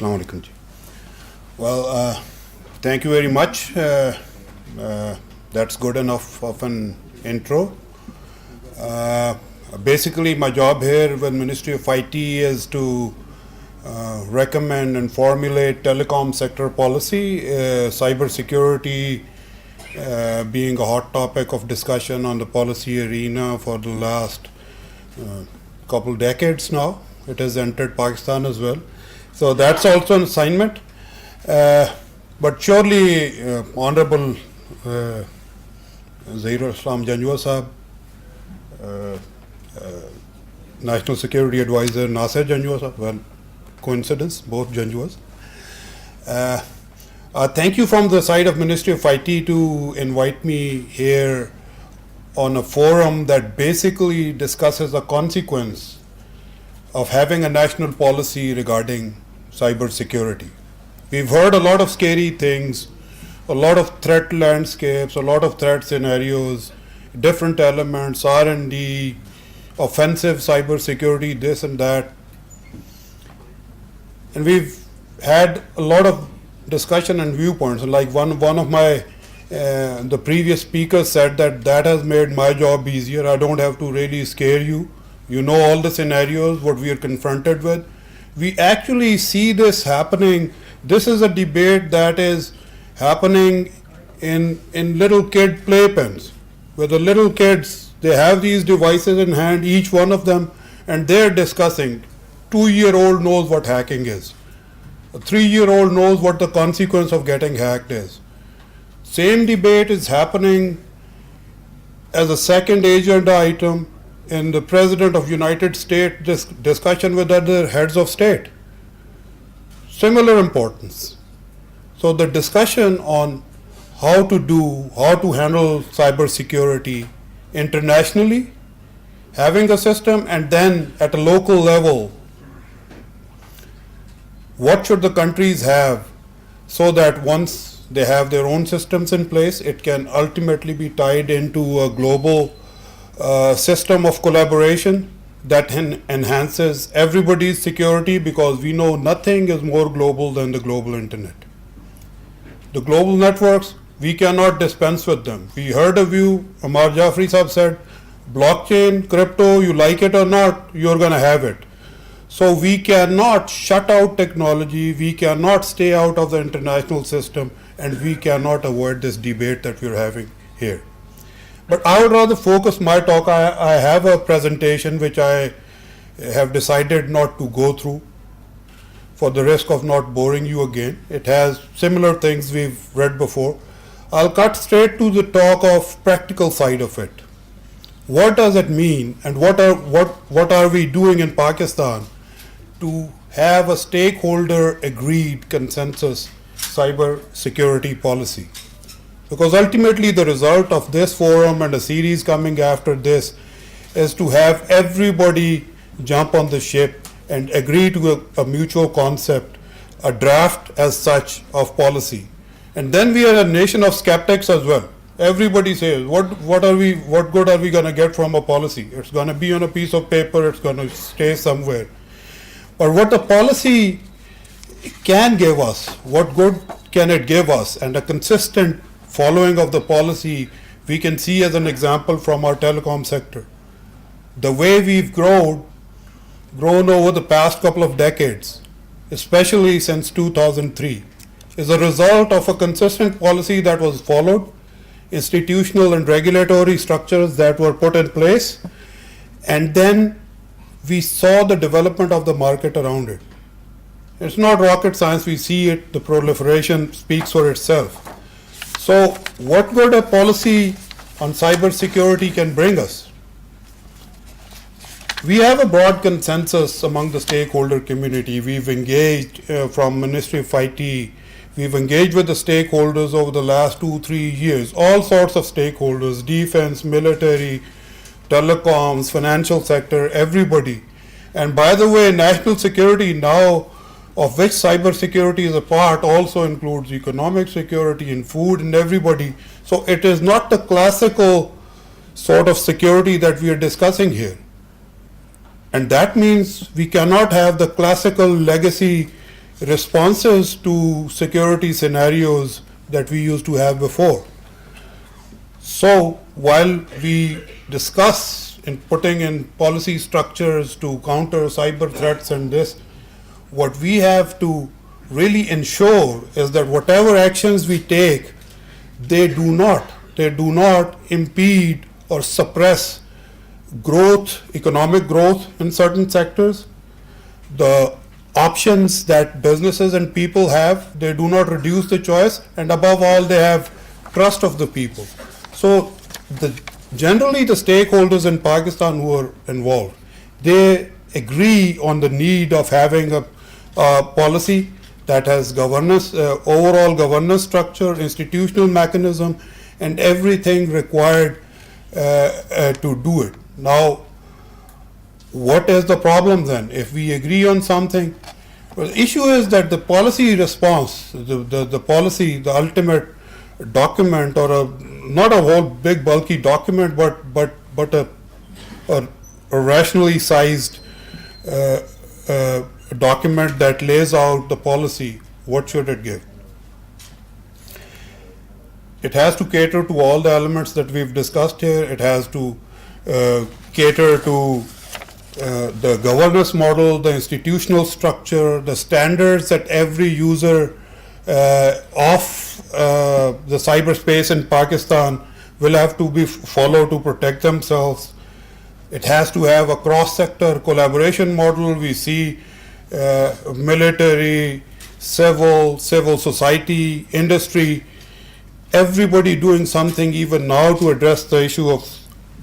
Assalamu alaikum. Well, thank you very much. That's good enough of an intro. Basically, my job here with Ministry of IT is to recommend and formulate telecom sector policy, cyber security being a hot topic of discussion on the policy arena for the last couple decades now. It has entered Pakistan as well. So that's also an assignment. But surely, Honorable Zahir Islam Janjua Sahab, National Security Advisor Nasir Janjua Sahab, well, coincidence, both Janjuas. Thank you from the side of Ministry of IT to invite me here on a forum that basically discusses the consequence of having a national policy regarding cyber security. We've heard a lot of scary things, a lot of threat landscapes, a lot of threat scenarios, different elements, R&D, offensive cyber security, this and that. And we've had a lot of discussion and viewpoints. Like one of my, the previous speakers said that has made my job easier. I don't have to really scare you. You know all the scenarios, what we are confronted with. We actually see this happening. This is a debate that is happening in little kid playpens, where the little kids, they have these devices in hand, each one of them, and they're discussing. 2-year-old knows what hacking is. A 3-year-old knows what the consequence of getting hacked is. Same debate is happening as a second agenda item in the President of United States discussion with other heads of state. Similar importance. So the discussion on how to handle cyber security internationally, having a system, and then at a local level, what should the countries have so that once they have their own systems in place, it can ultimately be tied into a global system of collaboration that enhances everybody's security, because we know nothing is more global than the global internet. The global networks, we cannot dispense with them. We heard of you, Amar Jafri Sahab said, blockchain, crypto, you like it or not, you're going to have it. So we cannot shut out technology, we cannot stay out of the international system, and we cannot avoid this debate that we're having here. But I would rather focus my talk. I have a presentation which I have decided not to go through for the risk of not boring you again. It has similar things we've read before. I'll cut straight to the talk of practical side of it. What does it mean, and what are we doing in Pakistan to have a stakeholder agreed consensus cyber security policy? Because ultimately the result of this forum and a series coming after this is to have everybody jump on the ship and agree to a mutual concept, a draft as such of policy. And then we are a nation of skeptics as well. Everybody says, what good are we going to get from a policy? It's going to be on a piece of paper, it's going to stay somewhere. But what the policy can give us, what good can it give us, and a consistent following of the policy we can see as an example from our telecom sector. The way we've grown over the past couple of decades, especially since 2003, is a result of a consistent policy that was followed, institutional and regulatory structures that were put in place, and then we saw the development of the market around it. It's not rocket science, we see it, the proliferation speaks for itself. So what good a policy on cyber security can bring us? We have a broad consensus among the stakeholder community. We've engaged from Ministry of IT, we've engaged with the stakeholders over the last 2-3 years, all sorts of stakeholders, defense, military, telecoms, financial sector, everybody. And by the way, national security now, of which cyber security is a part, also includes economic security and food and everybody. So it is not the classical sort of security that we are discussing here. And that means we cannot have the classical legacy responses to security scenarios that we used to have before. So while we discuss in putting in policy structures to counter cyber threats and this, what we have to really ensure is that whatever actions we take, they do not impede or suppress growth, economic growth in certain sectors. The options that businesses and people have, they do not reduce the choice, and above all, they have trust of the people. So generally the stakeholders in Pakistan who are involved, they agree on the need of having a policy that has governance, overall governance structure, institutional mechanism, and everything required to do it. Now, what is the problem then? If we agree on something, well, the issue is that the policy response, the policy, the ultimate document, or not a whole big bulky document, but a rationally sized document that lays out the policy. What should it give? It has to cater to all the elements that we've discussed here. It has to cater to the governance model, the institutional structure, the standards that every user of the cyberspace in Pakistan will have to be followed to protect themselves. It has to have a cross-sector collaboration model. We see military, civil society, industry, everybody doing something even now to address the issue of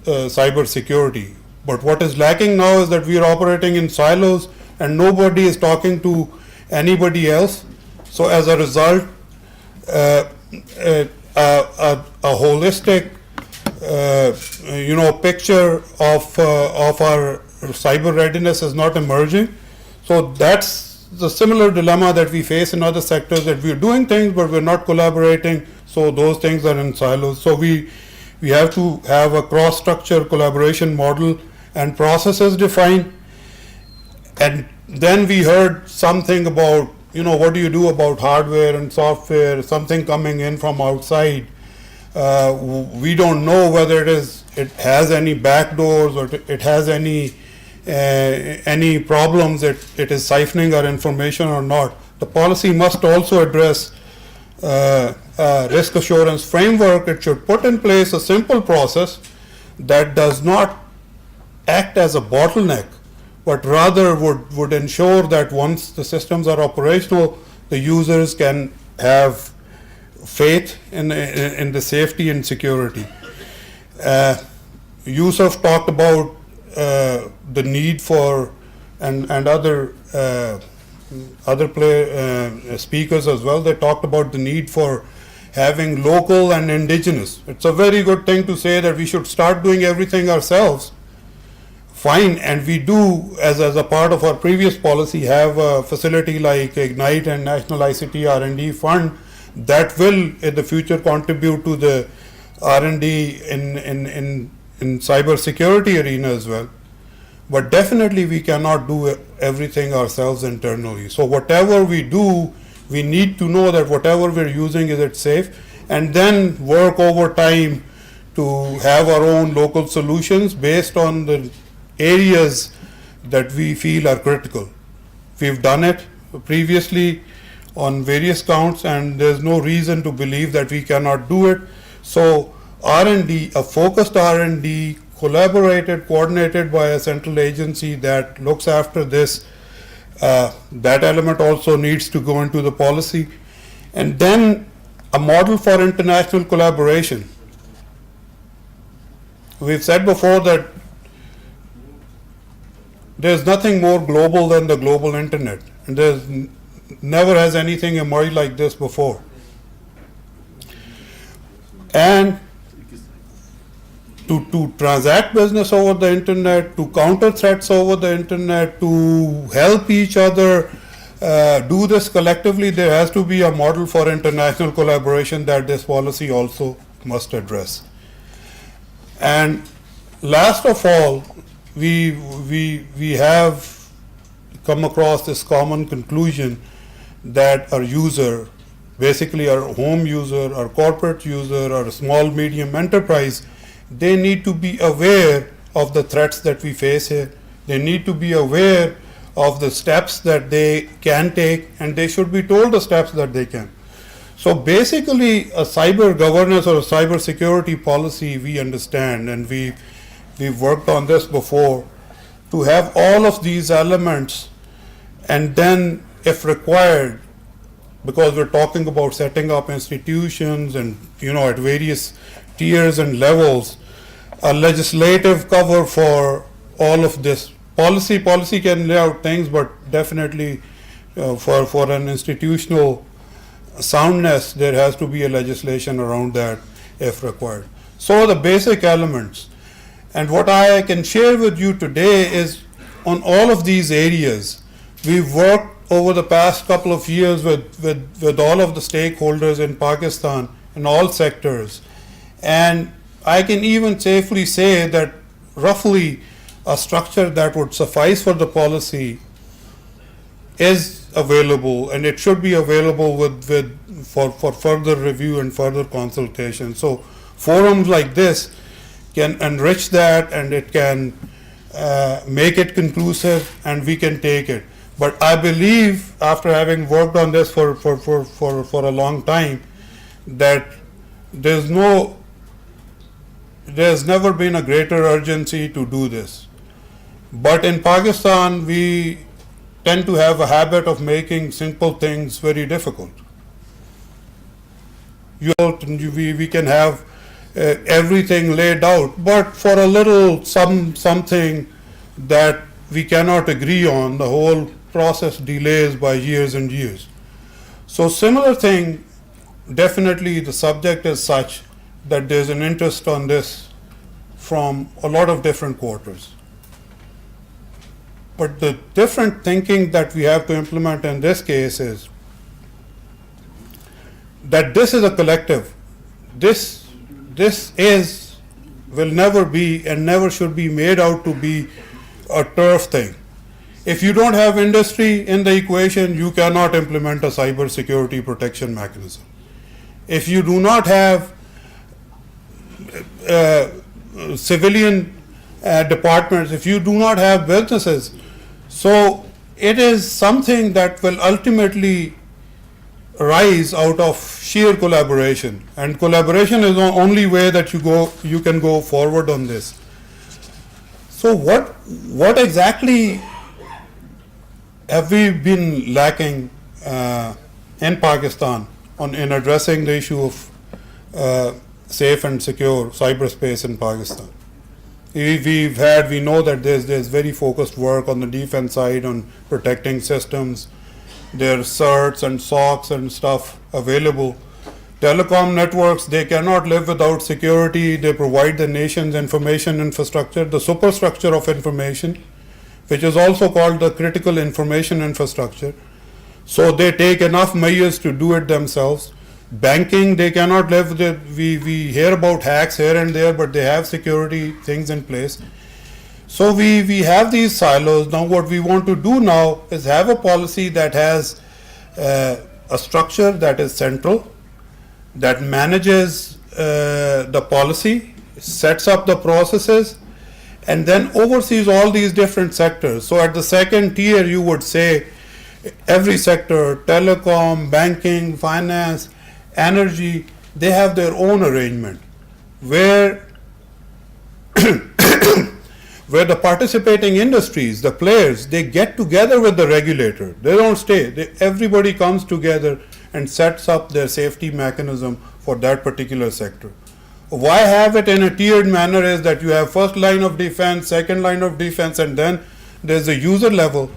cyber security. But what is lacking now is that we are operating in silos and nobody is talking to anybody else. So as a result, a holistic picture of our cyber readiness is not emerging. So that's the similar dilemma that we face in other sectors, that we're doing things but we're not collaborating, so those things are in silos. So we have to have a cross-structure collaboration model and processes defined. And then we heard something about, what do you do about hardware and software, something coming in from outside. We don't know whether it has any backdoors or it has any problems that it is siphoning our information or not. The policy must also address risk assurance framework. It should put in place a simple process that does not act as a bottleneck, but rather would ensure that once the systems are operational, the users can have faith in the safety and security. Yusuf talked about the need for, and other speakers as well, they talked about the need for having local and indigenous. It's a very good thing to say that we should start doing everything ourselves. Fine, and we do, as a part of our previous policy, have a facility like Ignite and National ICT R&D Fund that will in the future contribute to the R&D in cyber security arena as well. But definitely we cannot do everything ourselves internally. So whatever we do, we need to know that whatever we're using, is it safe, and then work over time to have our own local solutions based on the areas that we feel are critical. We've done it previously on various counts, and there's no reason to believe that we cannot do it. So R&D, a focused R&D, coordinated by a central agency that looks after this, that element also needs to go into the policy. And then a model for international collaboration. We've said before that there's nothing more global than the global internet, and there's never has anything emerged like this before. And to transact business over the internet, to counter threats over the internet, to help each other do this collectively, there has to be a model for international collaboration that this policy also must address. And last of all, we have come across this common conclusion that our user, basically our home user, our corporate user, our small medium enterprise, they need to be aware of the threats that we face here. They need to be aware of the steps that they can take, and they should be told the steps that they can. So basically, a cyber governance or a cyber security policy, we understand, and we've worked on this before, to have all of these elements, and then, if required, because we're talking about setting up institutions and, at various tiers and levels, a legislative cover for all of this. Policy can lay out things, but definitely for an institutional soundness, there has to be a legislation around that if required. So the basic elements. And what I can share with you today is on all of these areas, we've worked over the past couple of years with all of the stakeholders in Pakistan in all sectors. And I can even safely say that roughly a structure that would suffice for the policy is available, and it should be available for further review and further consultation. So forums like this can enrich that, and it can make it conclusive, and we can take it. But I believe, after having worked on this for a long time, that there's never been a greater urgency to do this. But in Pakistan, we tend to have a habit of making simple things very difficult. We can have everything laid out, but for a little something that we cannot agree on, the whole process delays by years and years. So similar thing, definitely the subject is such that there's an interest on this from a lot of different quarters. But the different thinking that we have to implement in this case is that this is a collective. This will never be and never should be made out to be a turf thing. If you don't have industry in the equation, you cannot implement a cyber security protection mechanism. If you do not have civilian departments, if you do not have businesses, so it is something that will ultimately rise out of sheer collaboration, and collaboration is the only way that you can go forward on this. So what exactly have we been lacking in Pakistan in addressing the issue of safe and secure cyberspace in Pakistan? We know that there's very focused work on the defense side on protecting systems. There's certs and SOCs and stuff available. Telecom networks, they cannot live without security. They provide the nation's information infrastructure, the superstructure of information, which is also called the critical information infrastructure. So they take enough measures to do it themselves. Banking, they cannot live with, we hear about hacks here and there, but they have security things in place. So we have these silos. Now what we want to do now is have a policy that has a structure that is central, that manages the policy, sets up the processes, and then oversees all these different sectors. So at the second tier, you would say every sector, telecom, banking, finance, energy, they have their own arrangement where where the participating industries, the players, they get together with the regulator. They don't stay. Everybody comes together and sets up their safety mechanism for that particular sector. Why have it in a tiered manner is that you have first line of defense, second line of defense, and then there's a user level.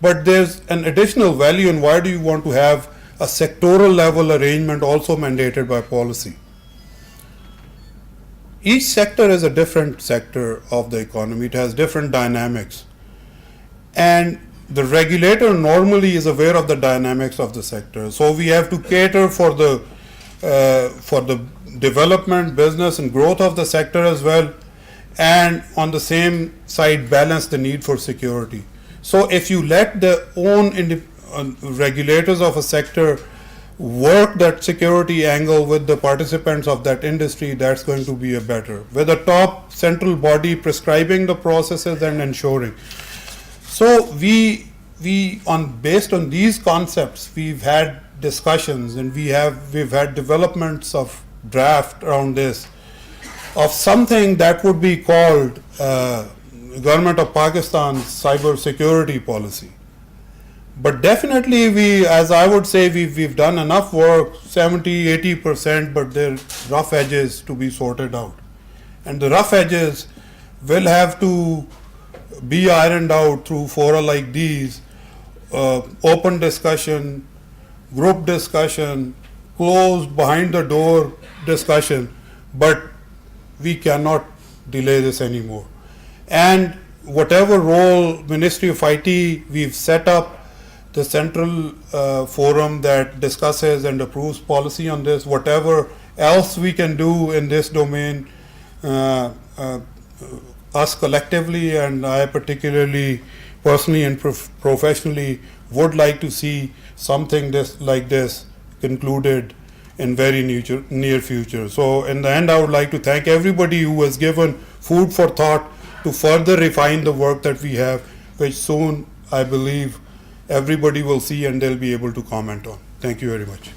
But there's an additional value, and why do you want to have a sectoral level arrangement also mandated by policy? Each sector is a different sector of the economy. It has different dynamics. And the regulator normally is aware of the dynamics of the sector. So we have to cater for the development, business, and growth of the sector as well, and on the same side balance the need for security. So if you let the regulators of a sector work that security angle with the participants of that industry, that's going to be a better, with a top central body prescribing the processes and ensuring. So we based on these concepts, we've had discussions, and we've had developments of draft around this, of something that would be called Government of Pakistan's cyber security policy. But definitely as I would say, we've done enough work, 70-80%, but there are rough edges to be sorted out. And the rough edges will have to be ironed out through fora like these, open discussion, group discussion, closed behind the door discussion, but we cannot delay this anymore. And whatever role Ministry of IT, we've set up the central forum that discusses and approves policy on this, whatever else we can do in this domain, us collectively, and I particularly, personally and professionally, would like to see something like this concluded in very near future. So in the end, I would like to thank everybody who has given food for thought to further refine the work that we have, which soon, I believe, everybody will see and they'll be able to comment on. Thank you very much.